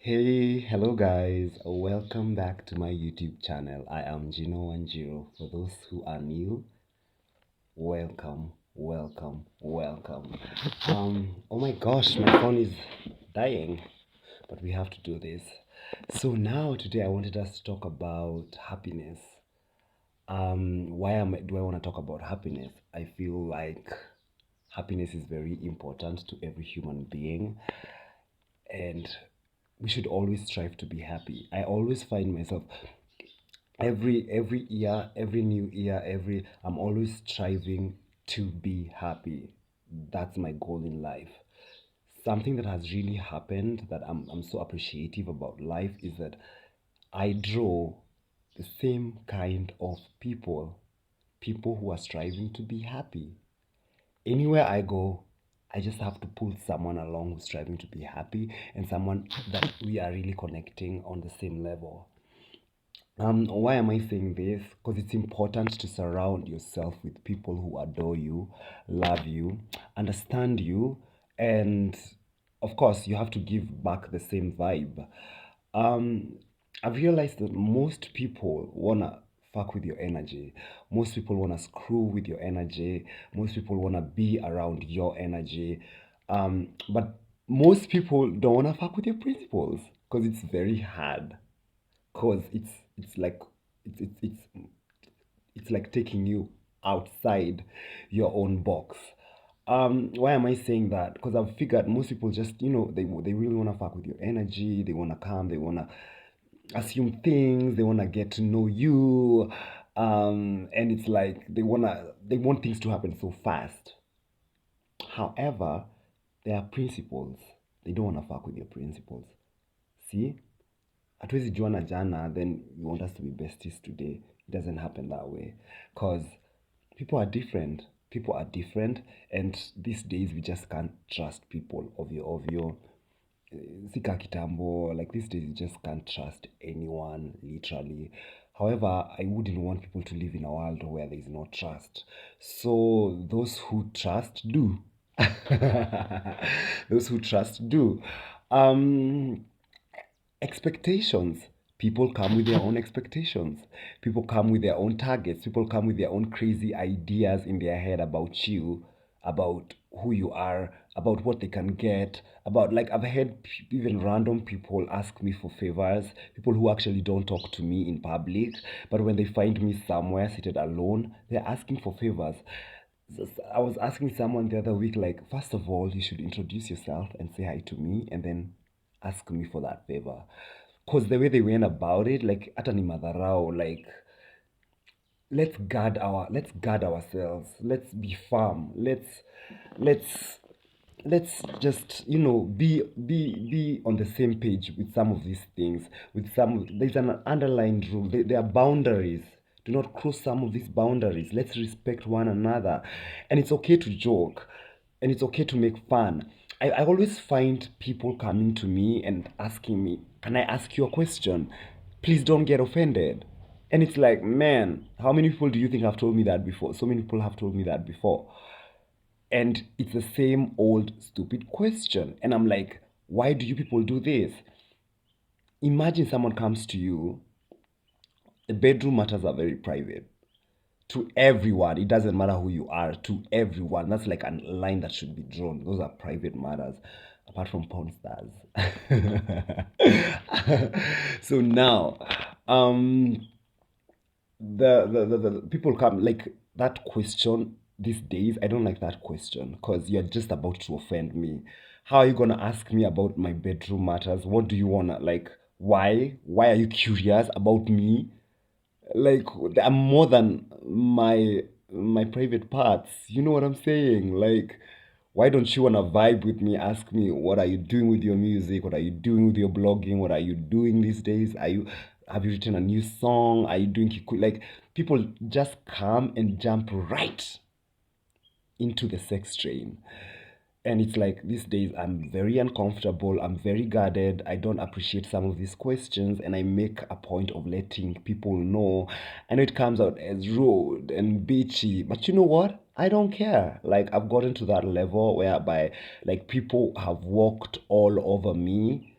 Hey, hello guys. Welcome back to my YouTube channel. I am Njino Wanjiru. For those who are new, welcome, welcome, welcome. Oh my gosh, my phone is dying, but we have to do this. So now today I wanted us to talk about happiness. Do I want to talk about happiness? I feel like happiness is very important to every human being, and we should always strive to be happy. I always find myself every year, every new year, every I'm always striving to be happy. That's my goal in life. Something that has really happened that I'm so appreciative about life is that I draw the same kind of people who are striving to be happy. Anywhere I go, I just have to pull someone along who's striving to be happy and someone that we are really connecting on the same level. Why am I saying this? Because it's important to surround yourself with people who adore you, love you, understand you, and of course, you have to give back the same vibe. Um, I've realized that most people wanna fuck with your energy. Most people wanna screw with your energy. Most people wanna be around your energy. But most people don't wanna fuck with your principles because it's very hard because it's like it's it's it's it's like taking you outside your own box. Why am I saying that? Because I've figured most people just they really want to fuck with your energy. They want to come. They want to assume things. They want to get to know you. And it's like they want things to happen so fast. However, there are principles. They don't want to fuck with your principles. See, hatuwezi juana jana then you want us to be besties today. It doesn't happen that way because people are different and these days we just can't trust people ovyo. Sika kitambo, like these days you just can't trust anyone literally. However, I wouldn't want people to live in a world where there is no trust. So those who trust do. Those who trust do. um Expectations. People come with their own expectations. People come with their own targets. People come with their own crazy ideas in their head about you, about who you are, about what they can get, about like I've had even random people ask me for favors, people who actually don't talk to me in public, but when they find me somewhere seated alone, they're asking for favors. I was asking someone the other week, like, first of all, you should introduce yourself and say hi to me, and then ask me for that favor. Because the way they went about it, like, hata ni madharau, like, let's guard ourselves. Let's be firm. Let's let's just be on the same page with some of these things. With some, there's an underlined rule. There are boundaries. Do not cross some of these boundaries. Let's respect one another, and it's okay to joke, and it's okay to make fun. I always find people coming to me and asking me, "Can I ask you a question? Please don't get offended." And it's like, man, how many people do you think have told me that before? So many people have told me that before. And it's the same old stupid question. And I'm like, why do you people do this? Imagine someone comes to you, the bedroom matters are very private. To everyone, it doesn't matter who you are, to everyone. That's like a line that should be drawn. Those are private matters, apart from porn stars. So now, um, the people come like that question these days. I don't like that question because you're just about to offend me. How are you gonna ask me about my bedroom matters? What do you wanna like? Why are you curious about me? Like I'm more than my private parts. You know what I'm saying? Like, why don't you wanna vibe with me? Ask me what are you doing with your music? What are you doing with your blogging? What are you doing these days? Have you written a new song? Are you doing like people just come and jump right into the sex train. And it's like these days I'm very uncomfortable, I'm very guarded, I don't appreciate some of these questions, and I make a point of letting people know. I know it comes out as rude and bitchy, but you know what? I don't care. Like I've gotten to that level whereby like people have walked all over me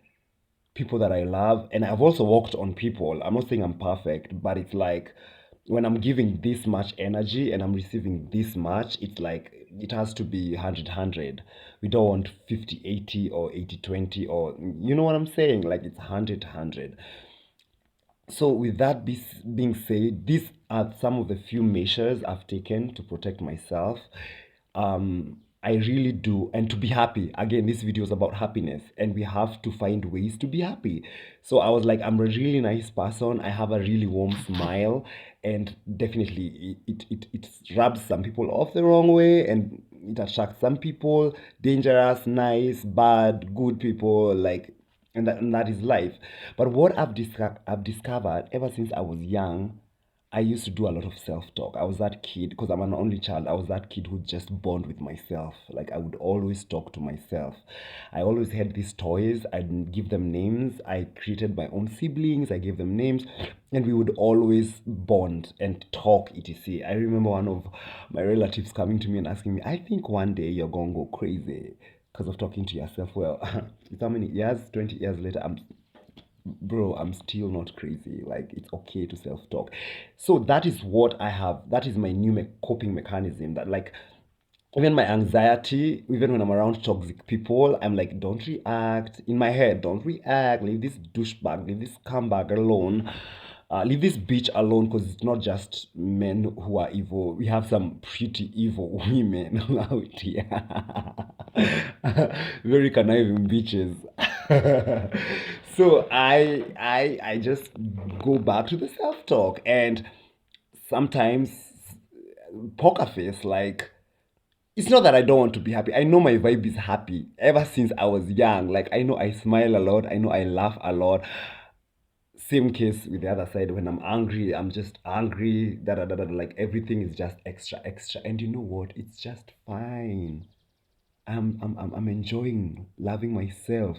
people that I love, and I've also worked on people. I'm not saying I'm perfect, but it's like when I'm giving this much energy and I'm receiving this much, it's like it has to be 100. We don't want 50-80 or 80-20, or you know what I'm saying? Like it's 100. So, with that being said, these are some of the few measures I've taken to protect myself. I really do, and to be happy. Again, this video is about happiness, and we have to find ways to be happy. So, I was like, I'm a really nice person. I have a really warm smile, and definitely it rubs some people off the wrong way, and it attracts some people, dangerous, nice, bad, good people, like, and that is life. But what I've discovered ever since I was young, I used to do a lot of self-talk. I was that kid, because I'm an only child. I was that kid who just bond with myself. Like I would always talk to myself. I always had these toys. I'd give them names. I created my own siblings. I gave them names, and we would always bond and talk, etc. I remember one of my relatives coming to me and asking me, "I think one day you're gonna go crazy because of talking to yourself." Well, it's how many years? 20 years later, I'm still not crazy. Like it's okay to self-talk. So that is what I have. That is my new coping mechanism. That like even my anxiety, even when I'm around toxic people, I'm like, don't react. In my head, don't react. Leave this douchebag, leave this scumbag alone. Leave this bitch alone, because it's not just men who are evil. We have some pretty evil women out here. Very conniving bitches. So I just go back to the self-talk, and sometimes poker face, like it's not that I don't want to be happy. I know my vibe is happy ever since I was young. Like I know I smile a lot. I know I laugh a lot. Same case with the other side. When I'm angry, I'm just angry. Da da da da. Like everything is just extra. And you know what? It's just fine. I'm enjoying loving myself.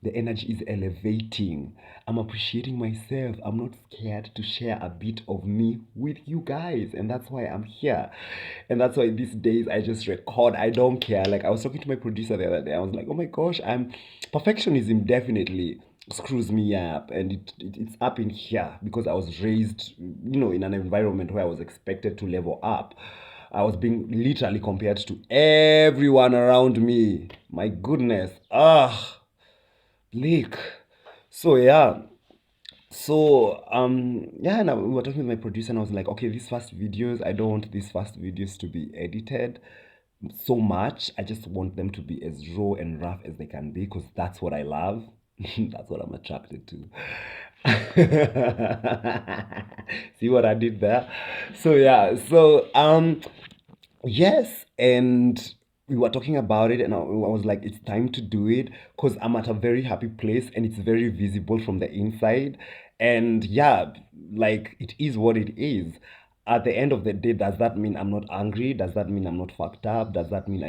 The energy is elevating. I'm appreciating myself. I'm not scared to share a bit of me with you guys. And that's why I'm here. And that's why these days I just record. I don't care. Like I was talking to my producer the other day. I was like, oh my gosh, I'm perfectionism definitely screws me up, and it's up in here because I was raised, in an environment where I was expected to level up. I was being literally compared to everyone around me. My goodness. Bleak. So yeah. So and we were talking with my producer, and I was like, okay, these first videos, I don't want these first videos to be edited so much. I just want them to be as raw and rough as they can be, because that's what I love. That's what I'm attracted to. See what I did there? So yeah, yes, and we were talking about it, and I was like, it's time to do it, because I'm at a very happy place and it's very visible from the inside. And yeah, like it is what it is. At the end of the day, does that mean I'm not angry? Does that mean I'm not fucked up? Does that mean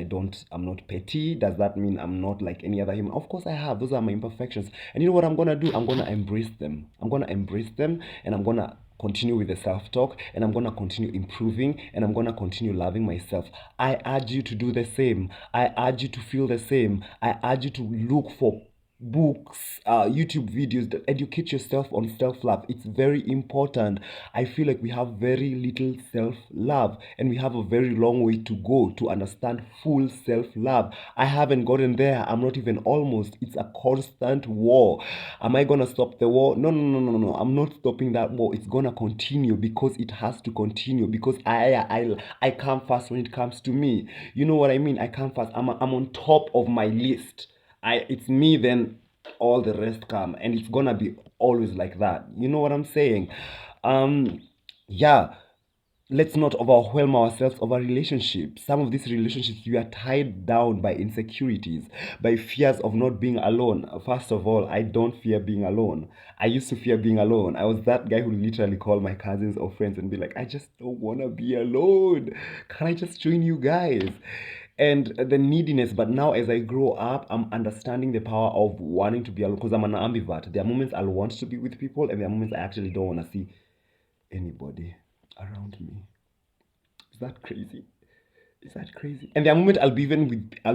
I'm not petty? Does that mean I'm not like any other human? Of course I have. Those are my imperfections. And you know what I'm gonna do? I'm gonna embrace them. I'm gonna embrace them, and I'm gonna continue with the self-talk, and I'm gonna continue improving, and I'm gonna continue loving myself. I urge you to do the same. I urge you to feel the same. I urge you to look for books, YouTube videos that educate yourself on self-love. It's very important. I feel like we have very little self-love, and we have a very long way to go to understand full self-love. I haven't gotten there. I'm not even almost. It's a constant war. Am I gonna stop the war? No, no, no, no, no. I'm not stopping that war. It's gonna continue, because it has to continue, because I come first when it comes to me. You know what I mean? I come first. I'm on top of my list. It's me, then all the rest come, and it's gonna be always like that. You know what I'm saying? Um, yeah. Let's not overwhelm ourselves over relationships. Some of these relationships, we are tied down by insecurities, by fears of not being alone. First of all, I don't fear being alone. I used to fear being alone. I was that guy who literally called my cousins or friends and be like, I just don't want to be alone. Can I just join you guys? And the neediness. But now, as I grow up, I'm understanding the power of wanting to be alone, because I'm an ambivert. There are moments I'll want to be with people, and there are moments I actually don't want to see anybody around me. Is that crazy? Is that crazy? And there are moments I'll be even with I'll